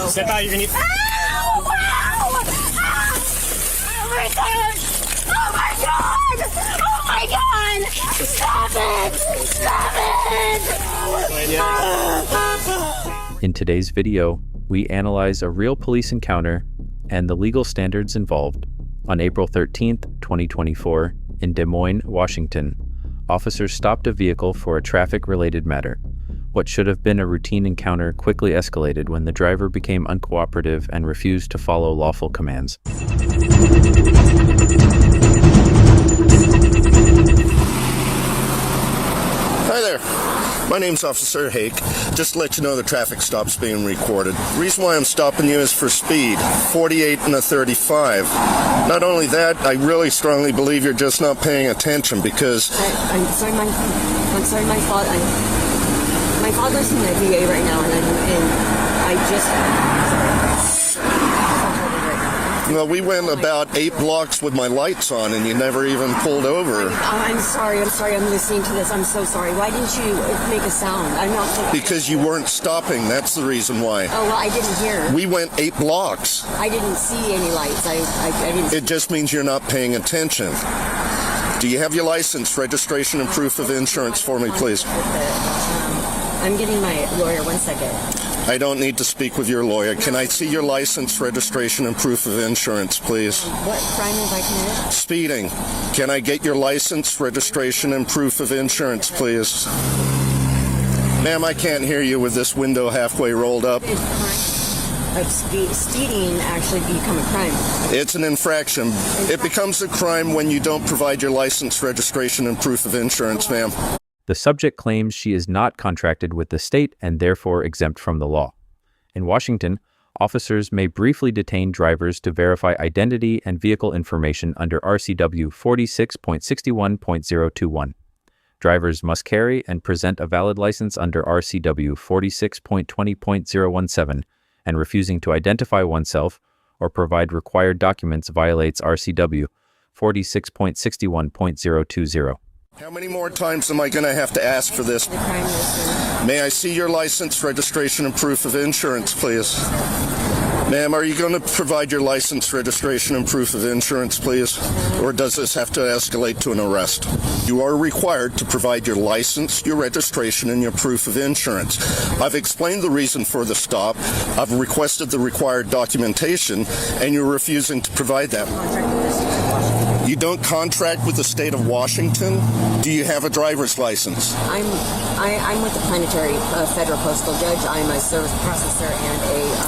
Step out, you're gonna need... Ow! Wow! Ah! Oh my god! Oh my god! Oh my god! Stop it! Stop it! In today's video, we analyze a real police encounter and the legal standards involved. On April 13th, 2024, in Des Moines, Washington, officers stopped a vehicle for a traffic-related matter. What should have been a routine encounter quickly escalated when the driver became uncooperative and refused to follow lawful commands. Hi there. My name's Officer Hake. Just to let you know the traffic stop's being recorded. The reason why I'm stopping you is for speed. 48 and a 35. Not only that, I really strongly believe you're just not paying attention because... I'm sorry, my father's in the VA right now, and I just... Well, we went about 8 blocks with my lights on, and you never even pulled over. I'm sorry, I'm listening to this. I'm so sorry. Why didn't you make a sound? I'm not... Because you weren't stopping, that's the reason why. Oh, well, I didn't hear. We went 8 blocks. I didn't see any lights. I didn't... It just means you're not paying attention. Do you have your license, registration, and proof of insurance for me, please? I'm getting my lawyer. 1 second. I don't need to speak with your lawyer. Can I see your license, registration, and proof of insurance, please? What crime have I committed? Speeding. Can I get your license, registration, and proof of insurance, please? Ma'am, I can't hear you with this window halfway rolled up. Speeding actually become a crime. It's an infraction. It becomes a crime when you don't provide your license, registration, and proof of insurance, ma'am. The subject claims she is not contracted with the state and therefore exempt from the law. In Washington, officers may briefly detain drivers to verify identity and vehicle information under RCW 46.61.021. Drivers must carry and present a valid license under RCW 46.20.017, and refusing to identify oneself or provide required documents violates RCW 46.61.020. How many more times am I going to have to ask for this? May I see your license, registration, and proof of insurance, please? Ma'am, are you going to provide your license, registration, and proof of insurance, please? Or does this have to escalate to an arrest? You are required to provide your license, your registration, and your proof of insurance. I've explained the reason for the stop. I've requested the required documentation, and you're refusing to provide that. You don't contract with the state of Washington? Do you have a driver's license? I'm with the planetary federal postal judge. I'm a service processor and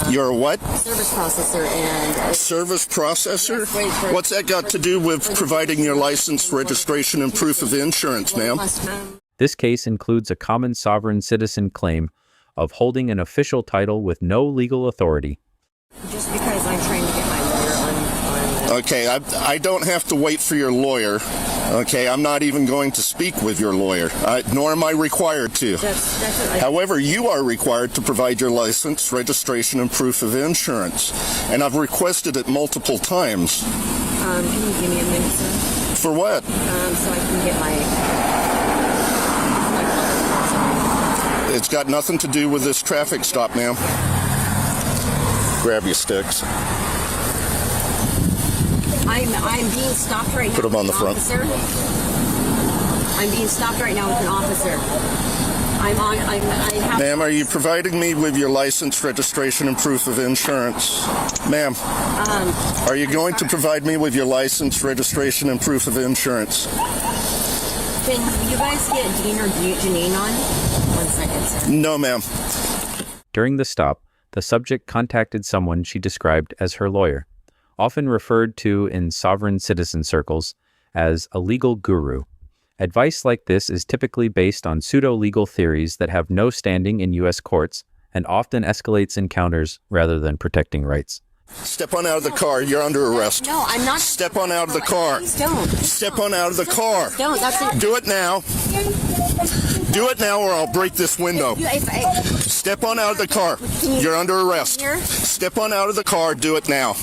a... You're a what? Service processor and... Service processor? Yes, What's that got to do with providing your license, registration, and proof of insurance, ma'am? This case includes a common sovereign citizen claim of holding an official title with no legal authority. Just because I'm trying to get my lawyer on... Okay, I don't have to wait for your lawyer. Okay, I'm not even going to speak with your lawyer, nor am I required to. However, you are required to provide your license, registration, and proof of insurance. And I've requested it multiple times. Can you give me a minute, sir? For what? So I can get my... It's got nothing to do with this traffic stop, ma'am. Grab your sticks. I'm being stopped right now. Put them on the front. Officer. I'm being stopped right now with an officer. Ma'am, are you providing me with your license, registration, and proof of insurance? Ma'am, are you going to provide me with your license, registration, and proof of insurance? Can you guys get Dean or Janine on? 1 second, sir. No, ma'am. During the stop, the subject contacted someone she described as her lawyer, often referred to in sovereign citizen circles as a legal guru. Advice like this is typically based on pseudo-legal theories that have no standing in U.S. courts and often escalates encounters rather than protecting rights. Step on out of the car. You're under arrest. No, I'm not. Step on out of the car. Please don't. Step on out of the car. Don't. That's it. Do it now. Do it now or I'll break this window. Step on out of the car. You're under arrest. Step on out of the car. Do it now.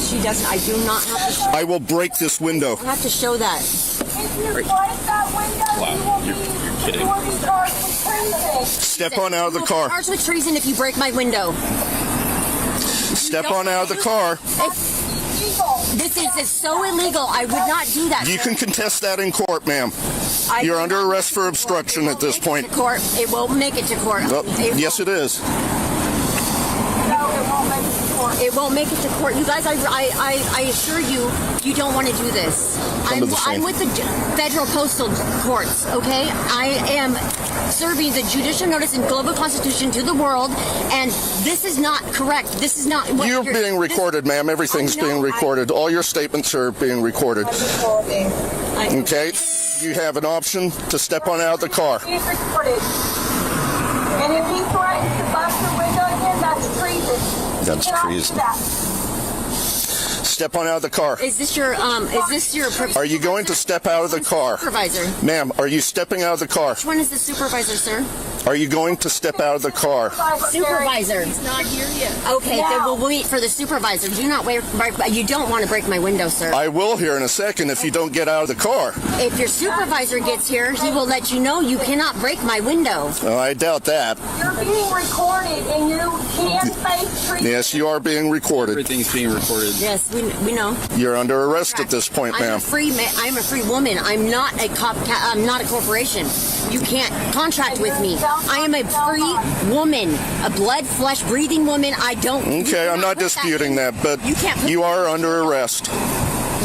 She doesn't. I do not have to. I will break this window. I have to show that. If you break that window, you're kidding. You will be charged with treason. Step on out of the car. Charged with treason if you break my window. Step on out of the car. This is so illegal. I would not do that. You sir. can contest that in court, ma'am. I You're will under not arrest make for it to court. obstruction It at won't this make point. it to court. It won't make it to court. Oh, It yes, it is. No, it won't make it to court. It won't make it to court. You guys, I assure you, you don't want to do this. Under the same. I'm with the federal postal courts, okay? I am serving the judicial notice and global constitution to the world, and this is not correct. This is not what You're being recorded, ma'am. Everything's I know, being recorded. All your statements are being recorded. Okay? You have an option to step on out of the car. He's recorded. And if he threatens to bust the window in, that's treason. That's He cannot do treason. that. Step on out of the car. Is this your Are you going to step out of the car? supervisor? Ma'am, are you stepping out of the car? Which one is the supervisor, sir? Are you going to step out of the car? Supervisor. He's not here yet. Okay, then we'll wait for the supervisor. Do not wait. You don't want to break my window, sir. I will here in a second if you don't get out of the car. If your supervisor gets here, he will let you know you cannot break my window. Oh, I doubt that. You're being recorded and you can face treason. Yes, you are being recorded. Everything's being recorded. Yes, we know. You're under arrest at this point, I'm ma'am. a free I'm a free woman. I'm not a I'm not a corporation. You can't contract with me. I am a free woman, a blood, flesh, breathing woman. I don't. Okay, I'm not disputing that, but You can't put you are under arrest.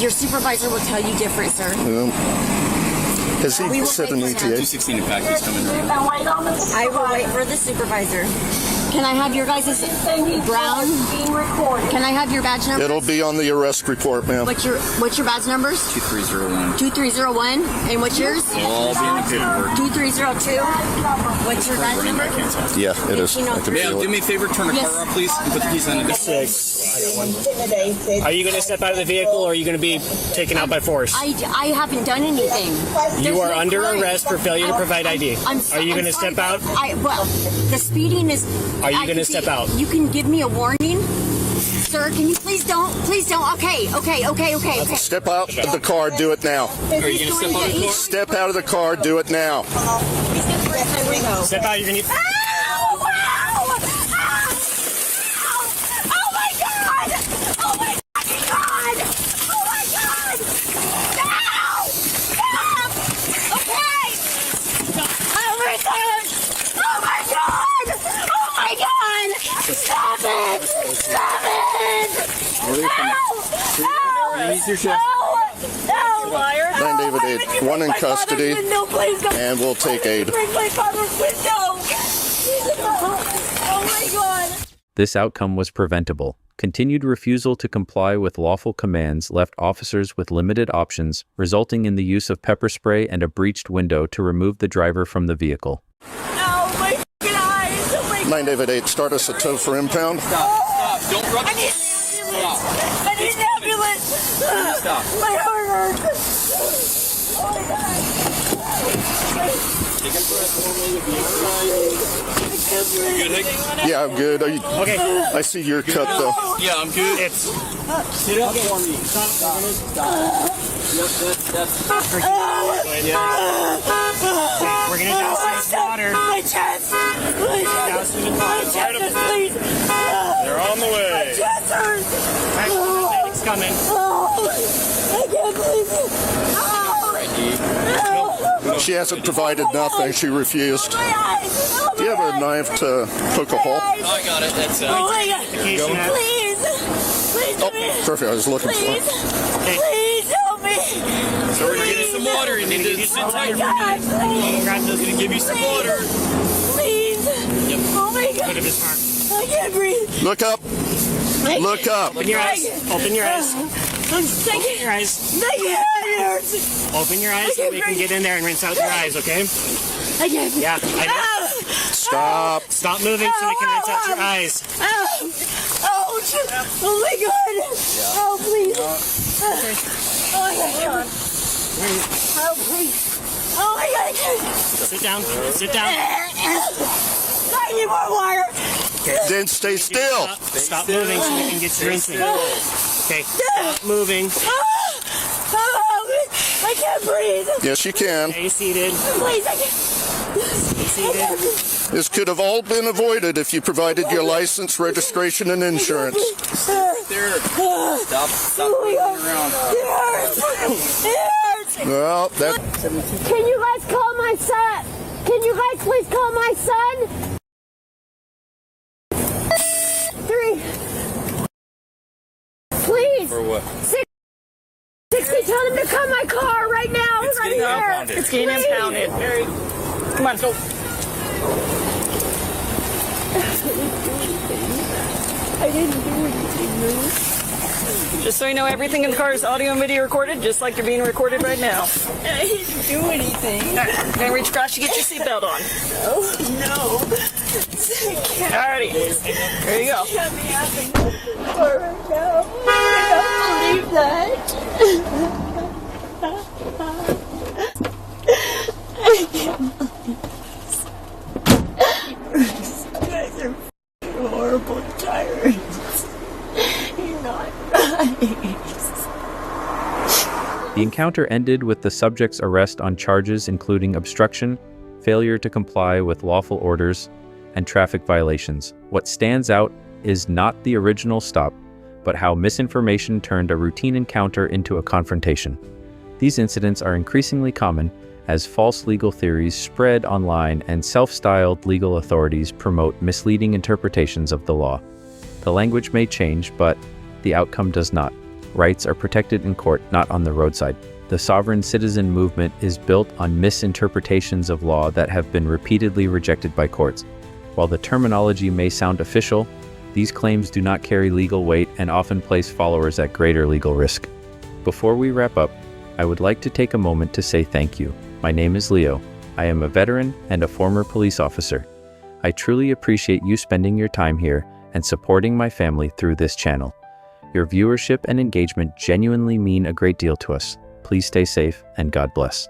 Your supervisor will tell you different, sir. Has We he will said an wait for him. ETA? 216 in fact is coming right And now. wait on the I will wait for the supervisor. Can I have your guys' brown? being recorded. Can I have your badge number? It'll be on the arrest report, ma'am. What's your badge numbers? 2301. 2301. And what's yours? All be in the paperwork. 2302. What's your badge number? Yeah, it is. I can Ma'am, feel do it. me a favor, turn the Yes. car off, please, and put the keys on the desk. Are you going to step out of the vehicle or are you going to be taken out by force? I haven't done anything. You There's are no under crime. arrest for failure to provide ID. Are you going to step out? Well, the speeding is. Are you I gonna could step be- out? You can give me a warning, sir. Can you please don't? Please don't. Okay. Step out of the car, do it now. Are you going to step out of the car? Step out of the car, do it now. Step out. You're going to. Ow! Ow! Ow! Oh my God! Oh my fucking God! Oh my God! Ow! Stop! Okay! Oh my God! Oh my God! Oh my God! Stop it! Stop it! Ow! Release your chest. Ow! Liar! 9 David 8, one in custody, and we'll take aid. Break my father's window! Oh my God! This outcome was preventable. Continued refusal to comply with lawful commands left officers with limited options, resulting in the use of pepper spray and a breached window to remove the driver from the vehicle. Oh my fucking eyes! Oh my 9 David 8, start us a tow for impound. Stop. Don't rub I need an ambulance! I need an ambulance! Stop. My heart hurts! Oh my God! Take a breath. Good, Hank? Yeah, I'm good. Are you, Okay. I see you're cut, though. Yeah, I'm good. It's. Sit up for me. Stop. That's We're going to douse you with water. My chest! My Douse you with My water. chest, please! They're on the way. My chest hurts! Right, the medic's coming. Oh, I can't believe it! Oh, She hasn't provided nothing. She refused. my eyes! Oh, Do you have a knife to poke a hole? Oh, I got it. That's Oh my God! Medication at- Please! Please help me! Perfect. I was looking for Please! it. Please help me! So we're getting some water. You need to sit Oh my tight. God! Please! Grab those. Gonna give you some water. Please! Oh my Put God! it this far. I can't breathe! Look up. Look up. Open your eyes. Open your eyes. I'm sick! Open your eyes. My head hurts! Open your eyes so we can get in there and rinse out your eyes, okay? I can't breathe! Yeah. I know. Ah! Stop. Stop moving so we can rinse out your eyes. Ow! Ouch! Oh my God! Oh please! Oh my God! Oh please! Oh my God! I can't. Sit down. Sit down. I need more water! Then stay still. Stop moving so we can get you rinsing. Okay. Stop moving. Oh, I can't breathe! Yes, you can. Stay seated. Please, I can't. Stay seated. This could have all been avoided if you provided your license, registration, and insurance. There. Stop moving around. Well, that... Can you guys call my son? Can you guys please call my son? 3. Please. For what? 60. Tell them to come my car right now. It's right getting here. impounded. It's getting Please. impounded. Mary, come on, go. I didn't do anything, Lou. Just so you know, everything in the car is audio and video recorded, just like you're being recorded right now. I didn't do anything. Gonna reach across, you get your seatbelt on. Oh, no. Alrighty. There you go. Got me having a car right now. I don't believe that. I can't believe this. You guys are horrible tyrants. You're not nice. The encounter ended with the subject's arrest on charges including obstruction, failure to comply with lawful orders, and traffic violations. What stands out is not the original stop, but how misinformation turned a routine encounter into a confrontation. These incidents are increasingly common as false legal theories spread online and self-styled legal authorities promote misleading interpretations of the law. The language may change, but the outcome does not. Rights are protected in court, not on the roadside. The sovereign citizen movement is built on misinterpretations of law that have been repeatedly rejected by courts. While the terminology may sound official, these claims do not carry legal weight and often place followers at greater legal risk. Before we wrap up, I would like to take a moment to say thank you. My name is Leo. I am a veteran and a former police officer. I truly appreciate you spending your time here and supporting my family through this channel. Your viewership and engagement genuinely mean a great deal to us. Please stay safe and God bless.